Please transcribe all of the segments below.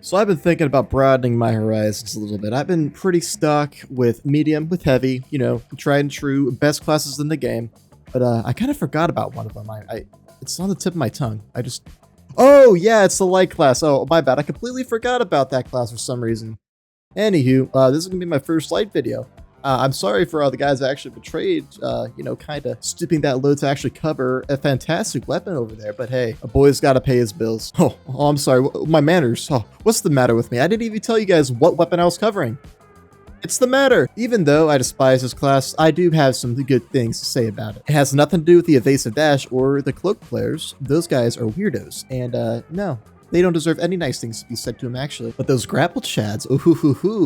So I've been thinking about broadening my horizons a little bit. I've been pretty stuck with medium, with heavy, tried and true, best classes in the game. But I kind of forgot about one of them. It's on the tip of my tongue. Oh yeah, it's the light class. Oh, my bad. I completely forgot about that class for some reason. Anywho, this is gonna be my first light video. I'm sorry for all the guys that actually betrayed, kind of stooping that low to actually cover a fantastic weapon over there. But hey, a boy's got to pay his bills. Oh, I'm sorry. My manners. Oh, what's the matter with me? I didn't even tell you guys what weapon I was covering. It's the matter. Even though I despise this class, I do have some good things to say about it. It has nothing to do with the evasive dash or the cloak players. Those guys are weirdos. And no, they don't deserve any nice things to be said to them, actually. But those grapple chads,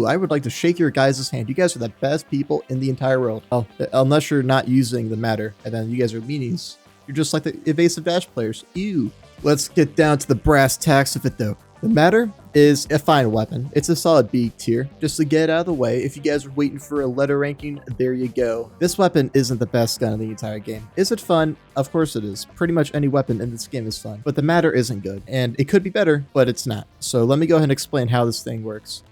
I would like to shake your guys' hand. You guys are the best people in the entire world. Oh, unless you're not using the matter, and then you guys are meanies. You're just like the evasive dash players. Ew. Let's get down to the brass tacks of it, though. The matter is a fine weapon. It's a solid B tier. Just to get it out of the way, if you guys are waiting for a letter ranking, there you go. This weapon isn't the best gun in the entire game. Is it fun? Of course it is. Pretty much any weapon in this game is fun. But the matter isn't good. And it could be better, but it's not. So let me go ahead and explain how this thing works.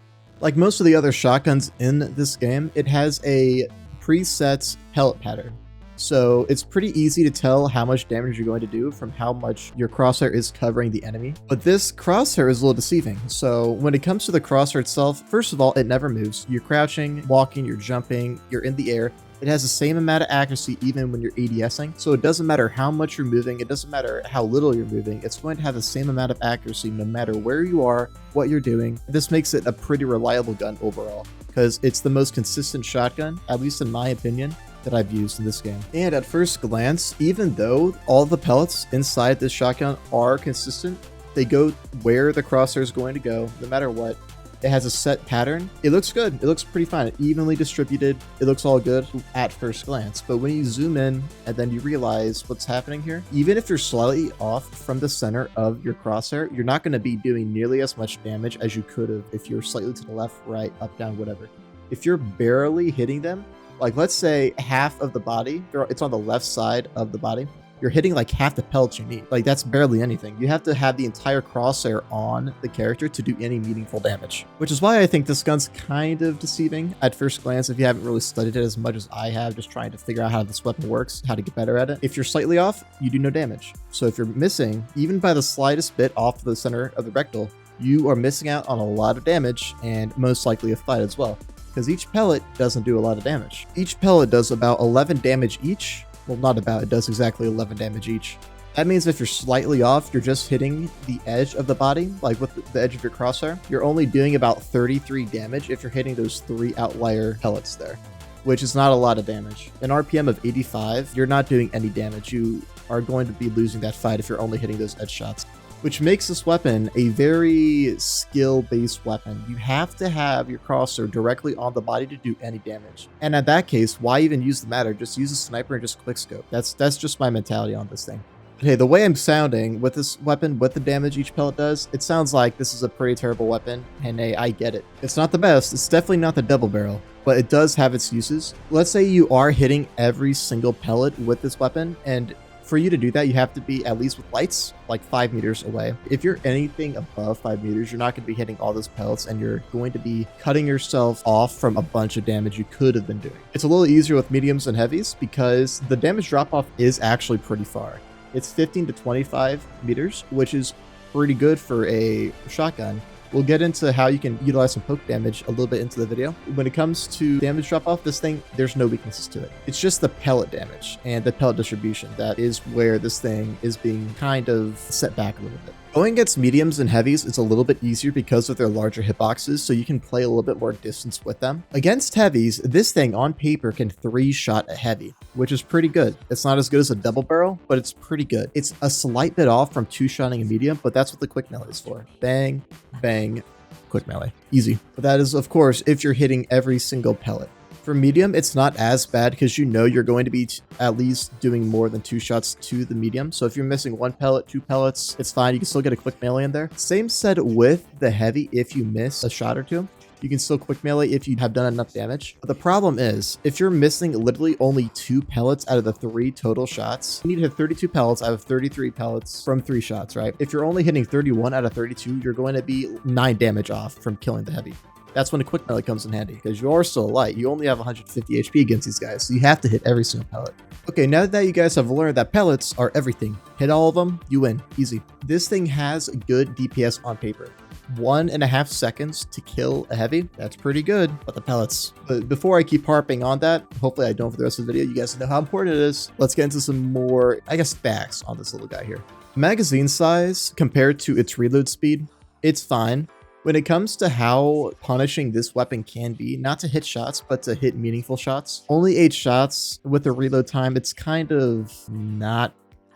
Like most of the other shotguns in this game, it has a preset pellet pattern. So it's pretty easy to tell how much damage you're going to do from how much your crosshair is covering the enemy. But this crosshair is a little deceiving. So when it comes to the crosshair itself, first of all, it never moves. You're crouching, walking, you're jumping, you're in the air. It has the same amount of accuracy even when you're ADSing. So it doesn't matter how much you're moving. It doesn't matter how little you're moving. It's going to have the same amount of accuracy no matter where you are, what you're doing. This makes it a pretty reliable gun overall because it's the most consistent shotgun, at least in my opinion, that I've used in this game. And at first glance, even though all the pellets inside this shotgun are consistent, they go where the crosshair is going to go, no matter what. It has a set pattern. It looks good. It looks pretty fine. Evenly distributed. It looks all good at first glance. But when you zoom in and then you realize what's happening here, even if you're slightly off from the center of your crosshair, you're not going to be doing nearly as much damage as you could have if you're slightly to the left, right, up, down, whatever. If you're barely hitting them, like let's say half of the body, it's on the left side of the body, you're hitting like half the pellets you need. Like that's barely anything. You have to have the entire crosshair on the character to do any meaningful damage, which is why I think this gun's kind of deceiving at first glance if you haven't really studied it as much as I have, just trying to figure out how this weapon works, how to get better at it. If you're slightly off, you do no damage. So if you're missing, even by the slightest bit off the center of the rectal, you are missing out on a lot of damage and most likely a fight as well, because each pellet doesn't do a lot of damage. Each pellet does about 11 damage each. Well, not about, it does exactly 11 damage each. That means if you're slightly off, you're just hitting the edge of the body, like with the edge of your crosshair. You're only doing about 33 damage if you're hitting those 3 outlier pellets there, which is not a lot of damage. An RPM of 85, you're not doing any damage. You are going to be losing that fight if you're only hitting those edge shots, which makes this weapon a very skill-based weapon. You have to have your crosshair directly on the body to do any damage. And in that case, why even use the matter? Just use a sniper and just quickscope. That's just my mentality on this thing. But hey, the way I'm sounding with this weapon, with the damage each pellet does, it sounds like this is a pretty terrible weapon, and hey, I get it. It's not the best, it's definitely not the double barrel, but it does have its uses. Let's say you are hitting every single pellet with this weapon, and for you to do that, you have to be at least with lights like 5 meters away. If you're anything above 5 meters, you're not going to be hitting all those pellets and you're going to be cutting yourself off from a bunch of damage you could have been doing. It's a little easier with mediums and heavies because the damage drop off is actually pretty far. It's 15 to 25 meters, which is pretty good for a shotgun. We'll get into how you can utilize some poke damage a little bit into the video. When it comes to damage drop-off, this thing, there's no weaknesses to it. It's just the pellet damage and the pellet distribution. That is where this thing is being kind of set back a little bit. Going against mediums and heavies is a little bit easier because of their larger hitboxes, so you can play a little bit more distance with them. Against heavies, this thing on paper can 3-shot a heavy, which is pretty good. It's not as good as a double barrel, but it's pretty good. It's a slight bit off from 2-shotting a medium, but that's what the quick melee is for. Bang, bang, quick melee. Easy. But that is, of course, if you're hitting every single pellet. For medium, it's not as bad because you know you're going to be at least doing more than 2 shots to the medium. So if you're missing 1 pellet, 2 pellets, it's fine. You can still get a quick melee in there. Same said with the heavy. If you miss a shot or two, You can still quick melee if you have done enough damage. But the problem is, if you're missing literally only 2 pellets out of the 3 total shots, you need to hit 32 pellets out of 33 pellets from 3 shots, right? If you're only hitting 31 out of 32, you're going to be 9 damage off from killing the heavy. That's when a quick melee comes in handy, because you are still light. You only have 150 HP against these guys, so you have to hit every single pellet. Okay, now that you guys have learned that pellets are everything, hit all of them, you win. Easy. This thing has good DPS on paper. 1.5 seconds to kill a heavy, that's pretty good. But the pellets, but before I keep harping on that, hopefully I don't for the rest of the video, you guys know how important it is. Let's get into some more, I guess, facts on this little guy here. Magazine size compared to its reload speed, it's fine. When it comes to how punishing this weapon can be, not to hit shots, but to hit meaningful shots, only 8 shots with a reload time, it's kind of not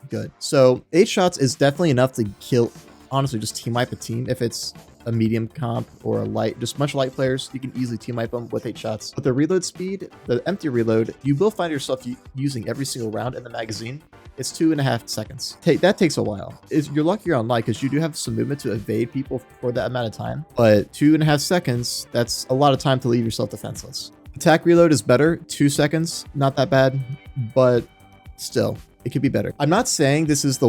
good. So 8 shots is definitely enough to kill, honestly, just team wipe a team. If it's a medium comp or a light, just much light players, you can easily team wipe them with 8 shots. With the reload speed, the empty reload, you will find yourself using every single round in the magazine. It's 2.5 seconds. That takes a while. You're lucky you're on light because you do have some movement to evade people for that amount of time. But 2.5 seconds, that's a lot of time to leave yourself defenseless. Attack reload is better, 2 seconds, not that bad, but still, it could be better. I'm not saying this is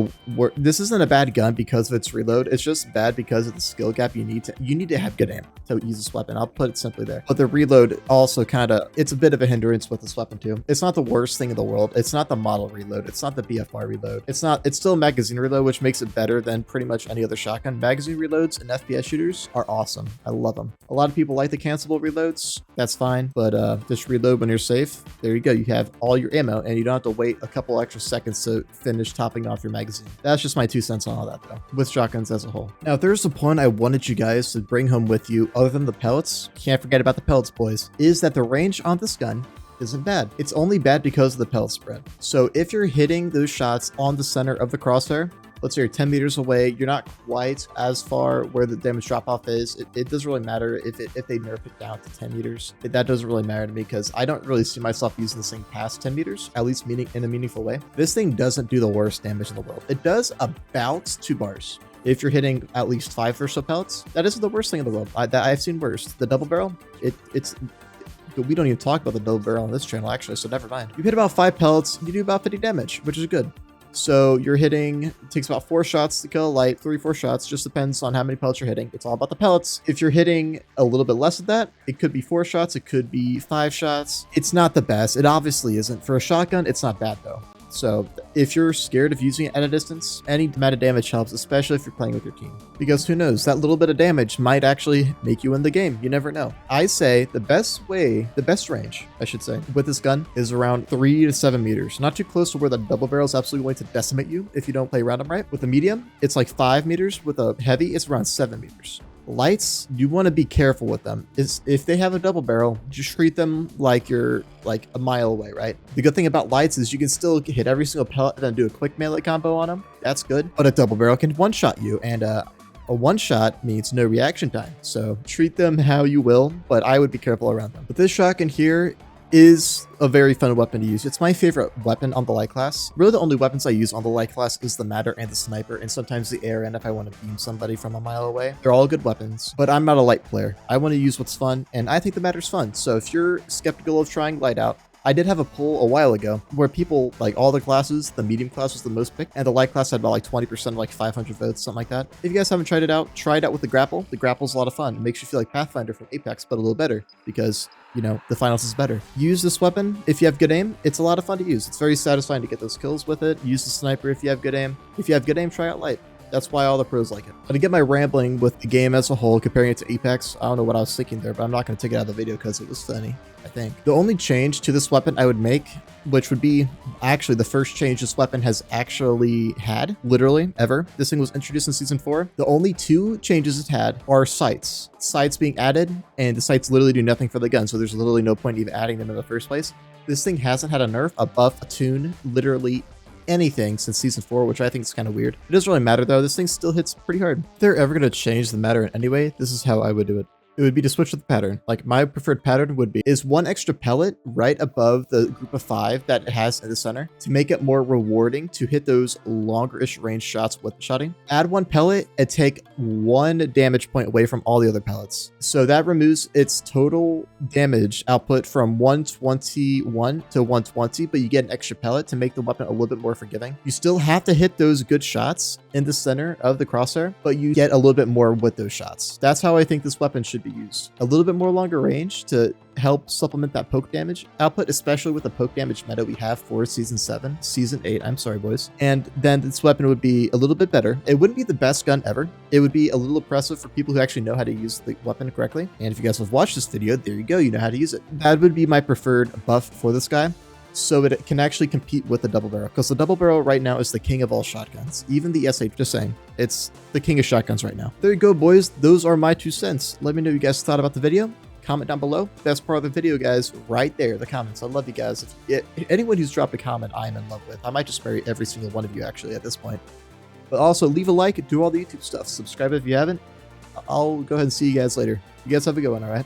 this isn't a bad gun because of its reload. It's just bad because of the skill gap you need to have good aim to use this weapon. I'll put it simply there. But the reload also it's a bit of a hindrance with this weapon too. It's not the worst thing in the world. It's not the model reload. It's not the BFR reload. It's still a magazine reload, which makes it better than pretty much any other shotgun. Magazine reloads in FPS shooters are awesome. I love them. A lot of people like the cancelable reloads. That's fine. But just reload when you're safe. There you go. You have all your ammo and you don't have to wait a couple extra seconds to finish topping off your magazine. That's just my 2 cents on all that though, with shotguns as a whole. Now, if there's a point I wanted you guys to bring home with you, other than the pellets, can't forget about the pellets, boys, is that the range on this gun isn't bad. It's only bad because of the pellet spread. So if you're hitting those shots on the center of the crosshair, let's say you're 10 meters away, you're not quite as far where the damage drop off is. It doesn't really matter if they nerf it down to 10 meters. That doesn't really matter to me because I don't really see myself using this thing past 10 meters, at least in a meaningful way. This thing doesn't do the worst damage in the world. It does about 2 bars. If you're hitting at least 5 or so pellets, that isn't the worst thing in the world. I've seen worse. The double barrel, we don't even talk about the double barrel on this channel actually, so never mind. You hit about 5 pellets, you do about 50 damage, which is good. So you're hitting, it takes about 4 shots to kill a light, 3-4 shots, just depends on how many pellets you're hitting. It's all about the pellets. If you're hitting a little bit less of that, it could be 4 shots, it could be 5 shots. It's not the best. It obviously isn't. For a shotgun, it's not bad though. So if you're scared of using it at a distance, any amount of damage helps, especially if you're playing with your team. Because who knows, that little bit of damage might actually make you win the game. You never know. I say the best range, I should say, with this gun is around 3 to 7 meters. Not too close to where the double barrel is absolutely going to decimate you if you don't play around them right. With a medium, it's like 5 meters. With a heavy, it's around 7 meters. Lights, you want to be careful with them. If they have a double barrel, just treat them like you're like a mile away, right? The good thing about lights is you can still hit every single pellet and then do a quick melee combo on them. That's good. But a double barrel can one-shot you, and a one-shot means no reaction time. So treat them how you will, but I would be careful around them. But this shotgun here is a very fun weapon to use. It's my favorite weapon on the light class. Really the only weapons I use on the light class is the Matter and the Sniper, and sometimes the ARN if I want to beam somebody from a mile away. They're all good weapons, but I'm not a light player. I want to use what's fun, and I think the Matter's fun. So if you're skeptical of trying light out, I did have a poll a while ago where people, like all the classes, the medium class was the most picked, and the light class had about like 20%, like 500 votes, something like that. If you guys haven't tried it out, try it out with the grapple. The grapple's a lot of fun. It makes you feel like Pathfinder from Apex, but a little better because, you know, the finals is better. Use this weapon if you have good aim. It's a lot of fun to use. It's very satisfying to get those kills with it. Use the sniper if you have good aim. If you have good aim, try out light. That's why all the pros like it. But to get my rambling with the game as a whole, comparing it to Apex, I don't know what I was thinking there, but I'm not going to take it out of the video because it was funny, I think. The only change to this weapon I would make, which would be actually the first change this weapon has actually had, literally, ever. This thing was introduced in Season 4. The only 2 changes it had are sights. Sights being added, and the sights literally do nothing for the gun, so there's literally no point even adding them in the first place. This thing hasn't had a nerf, a buff, a tune, literally anything since Season 4, which I think is kind of weird. It doesn't really matter though. This thing still hits pretty hard. If they're ever going to change the Matter in any way, this is how I would do it. It would be to switch with the pattern. Like my preferred pattern would be is one extra pellet right above the group of 5 that it has in the center to make it more rewarding to hit those longer-ish range shots with shotting. Add one pellet and take 1 damage point away from all the other pellets. So that removes its total damage output from 121 to 120, but you get an extra pellet to make the weapon a little bit more forgiving. You still have to hit those good shots in the center of the crosshair, but you get a little bit more with those shots. That's how I think this weapon should be used. A little bit more longer range to help supplement that poke damage output, especially with the poke damage meta we have for season 8, I'm sorry boys. And then this weapon would be a little bit better. It wouldn't be the best gun ever. It would be a little impressive for people who actually know how to use the weapon correctly. And if you guys have watched this video, there you go, you know how to use it. That would be my preferred buff for this guy, so it can actually compete with the double barrel, because the double barrel right now is the king of all shotguns. Even the S8, just saying, it's the king of shotguns right now. There you go, boys. Those are my 2 cents. Let me know what you guys thought about the video. Comment down below. Best part of the video, guys, right there, the comments. I love you guys. If anyone who's dropped a comment, I'm in love with. I might just marry every single one of you, actually, at this point. But also, leave a like, do all the YouTube stuff. Subscribe if you haven't. I'll go ahead and see you guys later. You guys have a good one, all right?